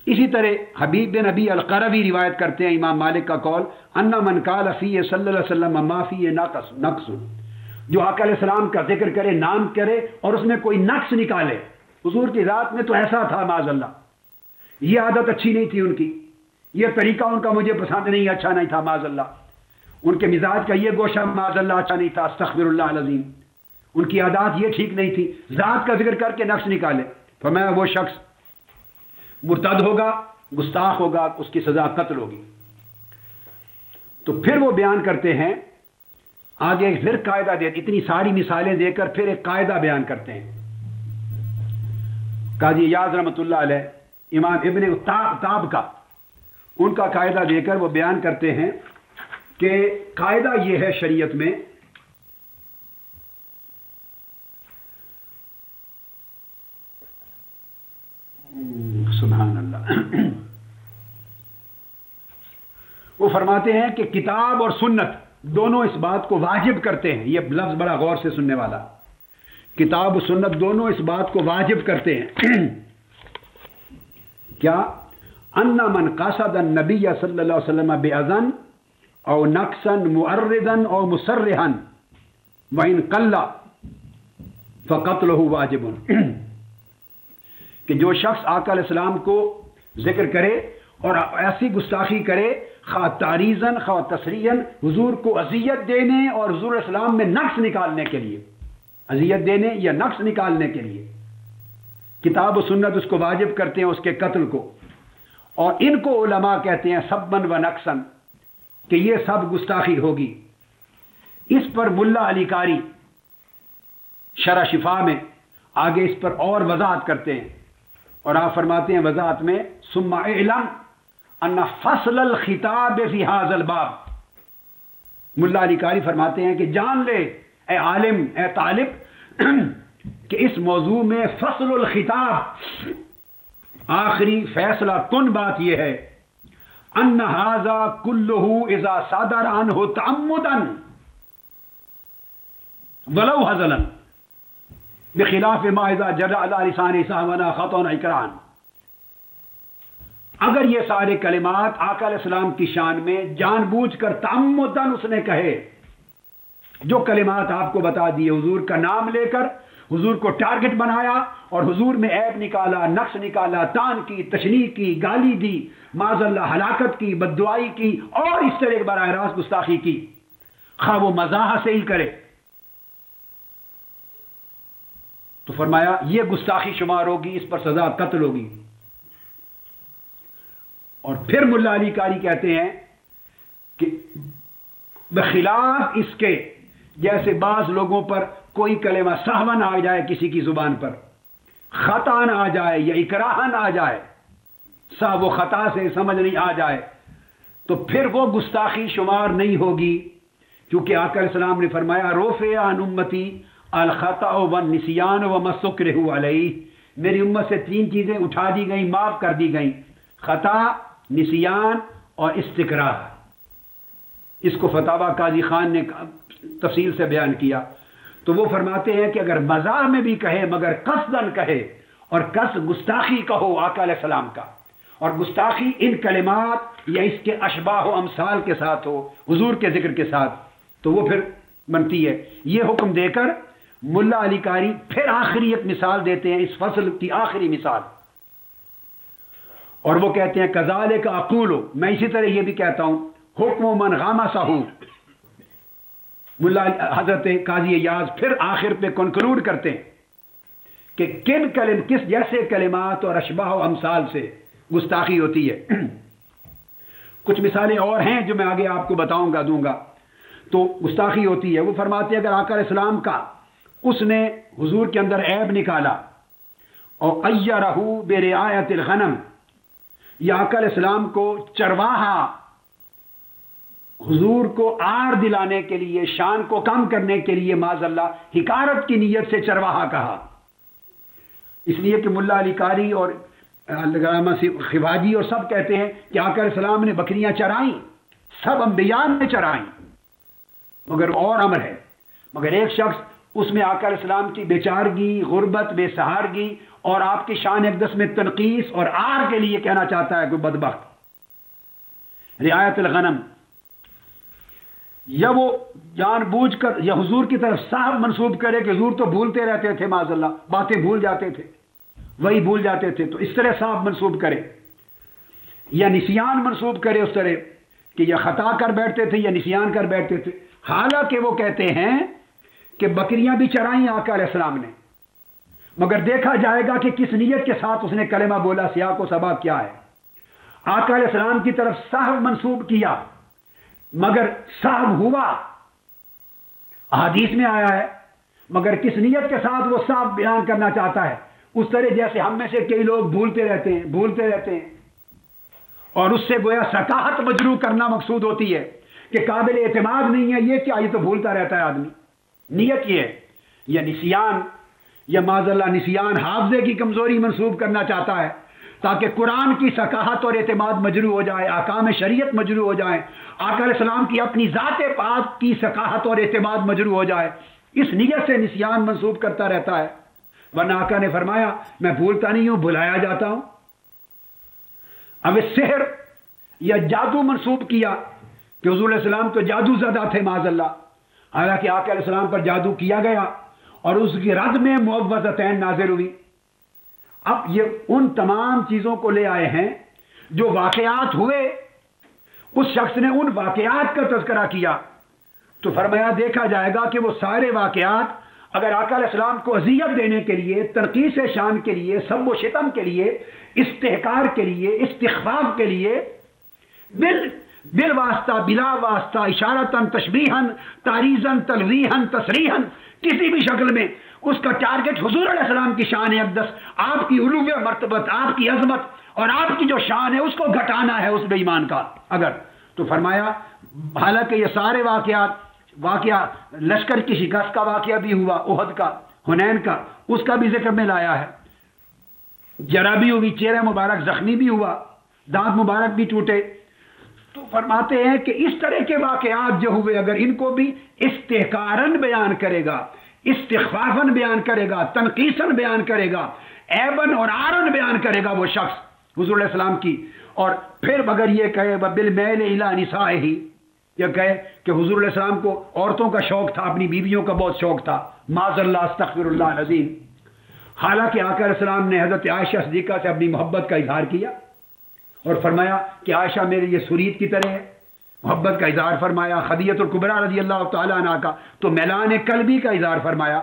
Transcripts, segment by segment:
اسی طرح حبیب بن ابی القروی روایت کرتے ہیں امام مالک کا قول، ان من قال فی صلی اللہ علیہ وسلم ما فی نقص، جو آقا علیہ السلام کا ذکر کرے، نام کرے اور اس میں کوئی نقص نکالے، حضور کی ذات میں تو ایسا تھا معاذ اللہ، یہ عادت اچھی نہیں تھی ان کی، یہ طریقہ ان کا مجھے پسند نہیں، اچھا نہیں تھا معاذ اللہ، ان کے مزاج کا یہ گوشہ معاذ اللہ اچھا نہیں تھا، استغفر اللہ العظیم، ان کی عادات یہ ٹھیک نہیں تھی، ذات کا ذکر کر کے نقص نکالے، فرمایا وہ شخص مرتد ہوگا، گستاخ ہوگا، اس کی سزا قتل ہوگی۔ تو پھر وہ بیان کرتے ہیں آگے، پھر قاعدہ دے، اتنی ساری مثالیں دے کر پھر ایک قاعدہ بیان کرتے ہیں۔ قاضی ایاز رحمۃ اللہ علیہ، امام ابن تاب کا، ان کا قاعدہ دے کر وہ بیان کرتے ہیں کہ قاعدہ یہ ہے شریعت میں سبحان اللہ، وہ فرماتے ہیں کہ کتاب اور سنت دونوں اس بات کو واجب کرتے ہیں، یہ لفظ بڑا غور سے سننے والا، کتاب و سنت دونوں اس بات کو واجب کرتے ہیں کیا؟ ان من قصد النبی صلی اللہ علیہ وسلم باذن او نقصا معرضا او مسرحا وان قل فقتله واجب، کہ جو شخص آقا علیہ السلام کو ذکر کرے اور ایسی گستاخی کرے، خواہ تعریضاً خواہ تصریحاً، حضور کو اذیت دینے اور حضور علیہ السلام میں نقص نکالنے کے لیے، اذیت دینے یا نقص نکالنے کے لیے، کتاب و سنت اس کو واجب کرتے ہیں اس کے قتل کو، اور ان کو علماء کہتے ہیں سباً و نقصاً، کہ یہ سب گستاخی ہوگی۔ اس پر ملا علی قاری شرح شفا میں آگے اس پر اور وضاحت کرتے ہیں، اور آپ فرماتے ہیں وضاحت میں، ثم اعلم ان فصل الخطاب فی ھذا الباب، ملا علی قاری فرماتے ہیں کہ جان لے اے عالم، اے طالب، کہ اس موضوع میں فصل الخطاب، آخری فیصلہ کن بات یہ ہے، ان ھذا کلہ اذا صدر عنہ تعمدا ولو ہزلا بخلاف ما اذا جرى على لسان سهوا خطا اقران، اگر یہ سارے کلمات آقا علیہ السلام کی شان میں جان بوجھ کر تعمدن اس نے کہے، جو کلمات آپ کو بتا دیے، حضور کا نام لے کر حضور کو ٹارگٹ بنایا اور حضور میں عیب نکالا، نقص نکالا، تان کی، تشنیع کی، گالی دی، معاذ اللہ ہلاکت کی، بددعائی کی، اور اس طرح براہ راست گستاخی کی، خواہ وہ مزاح سے ہی کرے، تو فرمایا یہ گستاخی شمار ہوگی، اس پر سزا قتل ہوگی۔ اور پھر ملا علی قاری کہتے ہیں کہ بخلاف اس کے، جیسے بعض لوگوں پر کوئی کلمہ سہون آ جائے کسی کی زبان پر، خطاً آ جائے یا اکراہن آ جائے، وہ خطا سے سمجھ نہیں آ جائے، تو پھر وہ گستاخی شمار نہیں ہوگی، کیونکہ آقا علیہ السلام نے فرمایا رفع عن امتی الخطأ والنسیان وما استکرہوا علیہ، میری امت سے 3 چیزیں اٹھا دی گئیں، معاف کر دی گئیں، خطا، نسیان اور استکراہ۔ اس کو فتاوی قاضی خان نے تفصیل سے بیان کیا، تو وہ فرماتے ہیں کہ اگر مزاح میں بھی کہے مگر قصدن کہے، اور قصد گستاخی کا ہو آقا علیہ السلام کا، اور گستاخی ان کلمات یا اس کے اشباہ و امثال کے ساتھ ہو، حضور کے ذکر کے ساتھ، تو وہ پھر بنتی ہے۔ یہ حکم دے کر ملا علی قاری پھر آخری ایک مثال دیتے ہیں، اس فصل کی آخری مثال، اور وہ کہتے ہیں کذالک اقول، میں اسی طرح یہ بھی کہتا ہوں، حکم من غمسہ، ملا حضرت قاضی ایاز پھر آخر پہ کنکلوڈ کرتے ہیں کہ کس جیسے کلمات اور اشباہ و امثال سے گستاخی ہوتی ہے۔ کچھ مثالیں اور ہیں جو میں آگے آپ کو بتاؤں گا، دوں گا، تو گستاخی ہوتی ہے۔ وہ فرماتے ہیں اگر آقا علیہ السلام کا اس نے حضور کے اندر عیب نکالا، اور ایرہ برعایت الغنم، یا آقا علیہ السلام کو چرواہا، حضور کو آر دلانے کے لیے، شان کو کم کرنے کے لیے معاذ اللہ حکارت کی نیت سے چرواہا کہا، اس لیے کہ ملا علی قاری اور علامہ خواجی اور سب کہتے ہیں کہ آقا علیہ السلام نے بکریاں چرائیں، سب انبیاء نے چرائیں، مگر اور امر ہے، مگر ایک شخص اس میں آقا علیہ السلام کی بیچارگی، غربت، بے سہارگی اور آپ کی شان اقدس میں تنقیص اور آر کے لیے کہنا چاہتا ہے کوئی بدبخت۔ رعایت الغنم، یا وہ جان بوجھ کر یا حضور کی طرف صاحب منسوب کرے کہ حضور تو بھولتے رہتے تھے، معاذ اللہ باتیں بھول جاتے تھے، وہی بھول جاتے تھے، تو اس طرح صاحب منسوب کرے، یا نسیان منسوب کرے اس طرح کہ یہ خطا کر بیٹھتے تھے یا نسیان کر بیٹھتے تھے۔ حالانکہ وہ کہتے ہیں کہ بکریاں بھی چرائیں آقا علیہ السلام نے، مگر دیکھا جائے گا کہ کس نیت کے ساتھ اس نے کلمہ بولا، سیاق و سباق کیا ہے۔ آقا علیہ السلام کی طرف صاحب منسوب کیا، مگر صاحب ہوا، احادیث میں آیا ہے، مگر کس نیت کے ساتھ وہ صاحب بیان کرنا چاہتا ہے، اس طرح جیسے ہم میں سے کئی لوگ بھولتے رہتے ہیں اور اس سے گویا ثقافت مجروح کرنا مقصود ہوتی ہے کہ قابل اعتماد نہیں ہے، یہ کیا، یہ تو بھولتا رہتا ہے آدمی، نیت یہ ہے، یا نسیان، یا معاذ اللہ نسیان حافظے کی کمزوری منسوب کرنا چاہتا ہے تاکہ قرآن کی ثقافت اور اعتماد مجروح ہو جائے، احکام شریعت مجروح ہو جائیں، آقا علیہ السلام کی اپنی ذات پاک کی ثقافت اور اعتماد مجروح ہو جائے، اس نیت سے نسیان منسوب کرتا رہتا ہے، ورنہ آقا نے فرمایا میں بھولتا نہیں ہوں، بھلایا جاتا ہوں۔ اب سحر یا جادو منسوب کیا کہ حضور علیہ السلام تو جادو زدہ تھے معاذ اللہ، حالانکہ آقا علیہ السلام پر جادو کیا گیا اور اس کی رد میں معوذتین نازل ہوئی۔ اب یہ ان تمام چیزوں کو لے آئے ہیں جو واقعات ہوئے، اس شخص نے ان واقعات کا تذکرہ کیا تو فرمایا دیکھا جائے گا کہ وہ سارے واقعات اگر آقا علیہ السلام کو اذیت دینے کے لیے، تنقیص شان کے لیے، سب و شتم کے لیے، استحقار کے لیے، استخفاف کے لیے، بل واسطہ بلا واسطہ، اشارتاً تشبیہاً تعریضاً تلویحاً تصریحاً، کسی بھی شکل میں اس کا ٹارگٹ حضور علیہ السلام کی شان اقدس، آپ کی علو مرتبت، آپ کی عظمت اور آپ کی جو شان ہے اس کو گھٹانا ہے اس بے ایمان کا اگر، تو فرمایا حالانکہ یہ سارے واقعہ لشکر کی شکست کا واقعہ بھی ہوا، احد کا، حنین کا، اس کا بھی ذکر میں لایا ہے، جرا بھی ہوئی، چہرہ مبارک زخمی بھی ہوا، دانت مبارک بھی ٹوٹے، تو فرماتے ہیں کہ اس طرح کے واقعات جو ہوئے اگر ان کو بھی استحقاراً بیان کرے گا، استخفافاً بیان کرے گا، تنقیصاً بیان کرے گا، عیباً اور عاراً بیان کرے گا وہ شخص حضور علیہ السلام کی، اور پھر مگر یہ کہے بالمیل الی نسائہ، یہ کہے کہ حضور علیہ السلام کو عورتوں کا شوق تھا، اپنی بیویوں کا بہت شوق تھا، معاذ اللہ استغفر اللہ العظیم، حالانکہ آقا علیہ السلام نے حضرت عائشہ صدیقہ سے اپنی محبت کا اظہار کیا اور فرمایا کہ عائشہ میرے لیے سرید کی طرح ہے، محبت کا اظہار فرمایا، خدیجہ الکبریٰ رضی اللہ تعالیٰ عنہ کا تو میلان قلبی کا اظہار فرمایا،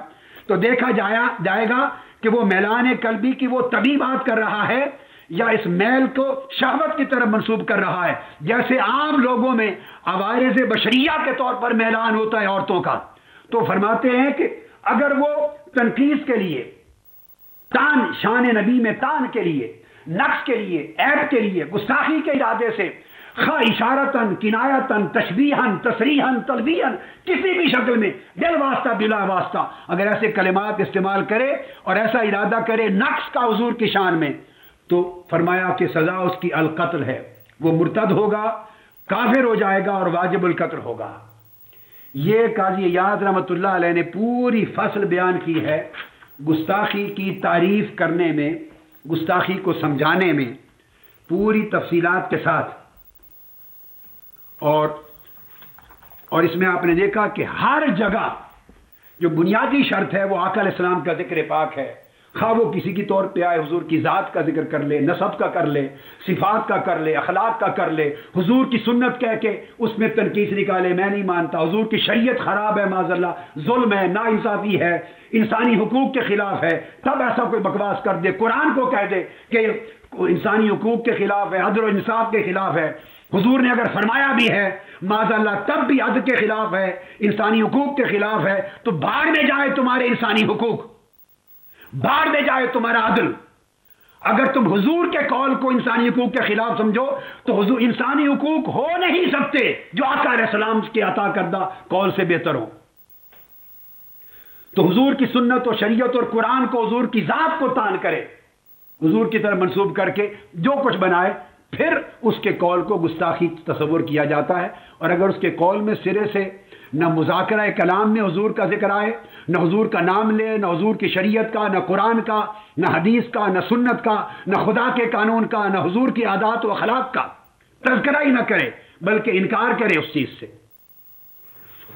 تو دیکھا جائے گا کہ وہ میلان قلبی کی وہ طبی بات کر رہا ہے یا اس میل کو شہوت کی طرف منسوب کر رہا ہے، جیسے عام لوگوں میں عوارض بشریہ کے طور پر میلان ہوتا ہے عورتوں کا، تو فرماتے ہیں کہ اگر وہ تنقیص کے لیے، تان شان نبی میں تان کے لیے، نقص کے لیے، عیب کے لیے، گستاخی کے ارادے سے خواہ اشارتاً کنایتاً تشبیہاً تصریحاً تلویحاً کسی بھی شکل میں بل واسطہ بلا واسطہ اگر ایسے کلمات استعمال کرے اور ایسا ارادہ کرے نقص کا حضور کی شان میں، تو فرمایا کہ سزا اس کی القتل ہے، وہ مرتد ہوگا، کافر ہو جائے گا اور واجب القتل ہوگا۔ یہ قاضی عیاض رحمۃ اللہ علیہ نے پوری فصل بیان کی ہے گستاخی کی تعریف کرنے میں، گستاخی کو سمجھانے میں پوری تفصیلات کے ساتھ، اور اس میں آپ نے دیکھا کہ ہر جگہ جو بنیادی شرط ہے وہ آقا علیہ السلام کا ذکر پاک ہے، خواہ وہ کسی کی طور پہ آئے حضور کی ذات کا ذکر کر لے، نسب کا کر لے، صفات کا کر لے، اخلاق کا کر لے، حضور کی سنت کہہ کے اس میں تنقیص نکالے میں نہیں مانتا، حضور کی شریعت خراب ہے معاذ اللہ، ظلم ہے، ناانصافی ہے، انسانی حقوق کے خلاف ہے، تب ایسا کوئی بکواس کر دے، قرآن کو کہہ دے کہ انسانی حقوق کے خلاف ہے، عدل و انصاف کے خلاف ہے، حضور نے اگر فرمایا بھی ہے معاذ اللہ تب بھی عدل کے خلاف ہے، انسانی حقوق کے خلاف ہے، تو بھاڑ میں جائے تمہارے انسانی حقوق، بھاڑ میں جائے تمہارا عدل۔ اگر تم حضور کے قول کو انسانی حقوق کے خلاف سمجھو تو حضور انسانی حقوق ہو نہیں سکتے جو آقا علیہ السلام کے عطا کردہ قول سے بہتر ہو۔ تو حضور کی سنت و شریعت اور قرآن کو حضور کی ذات کو تان کرے، حضور کی طرف منسوب کر کے جو کچھ بنائے پھر اس کے قول کو گستاخی تصور کیا جاتا ہے، اور اگر اس کے قول میں سرے سے نہ مذاکرہ کلام میں حضور کا ذکر آئے، نہ حضور کا نام لے، نہ حضور کی شریعت کا، نہ قرآن کا، نہ حدیث کا، نہ سنت کا، نہ خدا کے قانون کا، نہ حضور کی عادات و اخلاق کا تذکرہ ہی نہ کرے، بلکہ انکار کرے اس چیز سے،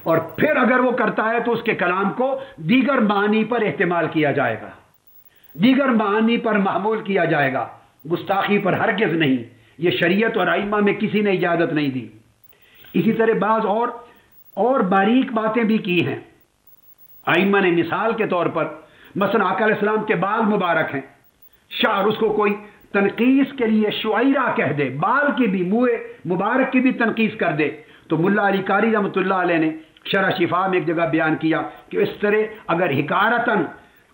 اور پھر اگر وہ کرتا ہے تو اس کے کلام کو دیگر معانی پر احتمال کیا جائے گا، دیگر معانی پر محمول کیا جائے گا، گستاخی پر ہرگز نہیں۔ یہ شریعت اور ائمہ میں کسی نے اجازت نہیں دی۔ اسی طرح بعض اور باریک باتیں بھی کی ہیں ائمہ نے، مثال کے طور پر مثلا آقا علیہ السلام کے بال مبارک ہیں، شعر، اس کو کوئی تنقیص کے لیے شعیرہ کہہ دے، بال کی بھی، منہ مبارک کی بھی تنقیص کر دے، تو ملا علی قاری رحمۃ اللہ علیہ نے شرح شفا میں ایک جگہ بیان کیا کہ اس طرح اگر حکارتاً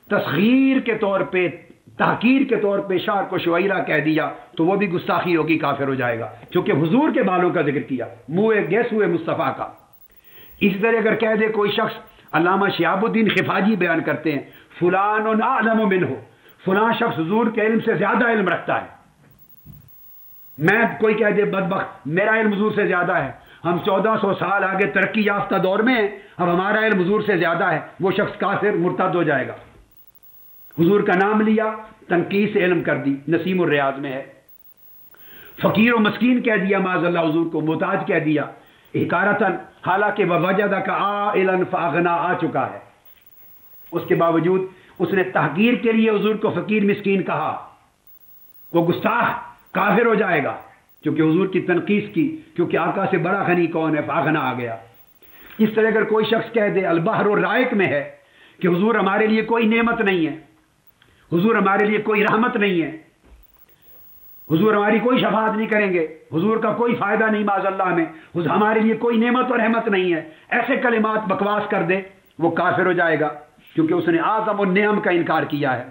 تصغیر کے طور پہ، تحقیر کے طور پہ شعر کو شعیرہ کہہ دیا تو وہ بھی گستاخی ہوگی، کافر ہو جائے گا، کیونکہ حضور کے بالوں کا ذکر کیا، منہ گیس ہوئے مصطفیٰ کا۔ اسی طرح اگر کہہ دے کوئی شخص، علامہ شہاب الدین خفاجی بیان کرتے ہیں، فلان اعلم منہ، فلاں شخص حضور کے علم سے زیادہ علم رکھتا ہے۔ میں کوئی کہہ دے بدبخت میرا علم حضور سے زیادہ ہے، ہم 1400 سال آگے ترقی یافتہ دور میں ہیں، اب ہمارا علم حضور سے زیادہ ہے، وہ شخص کافر مرتد ہو جائے گا۔ حضور کا نام لیا، تنقیص علم کر دی، نسیم الریاض میں ہے۔ فقیر و مسکین کہہ دیا معاذ اللہ، حضور کو محتاج کہہ دیا حکارتاً، حالانکہ ووجدک عائلا فاغنا آ چکا ہے، اس کے باوجود اس نے تحقیر کے لیے حضور کو فقیر مسکین کہا، وہ گستاخ کافر ہو جائے گا، کیونکہ حضور کی تنقیص کی، کیونکہ آقا سے بڑا غنی کون ہے، فاغنا آ گیا۔ اس طرح اگر کوئی شخص کہہ دے البحر الرائق میں ہے کہ حضور ہمارے لیے کوئی نعمت نہیں ہے، حضور ہمارے لیے کوئی رحمت نہیں ہے، حضور ہماری کوئی شفاعت نہیں کریں گے، حضور کا کوئی فائدہ نہیں معاذ اللہ میں، ہمارے لیے کوئی نعمت اور رحمت نہیں ہے، ایسے کلمات بکواس کر دے، وہ کافر ہو جائے گا، کیونکہ اس نے اعظم النعم کا انکار کیا ہے۔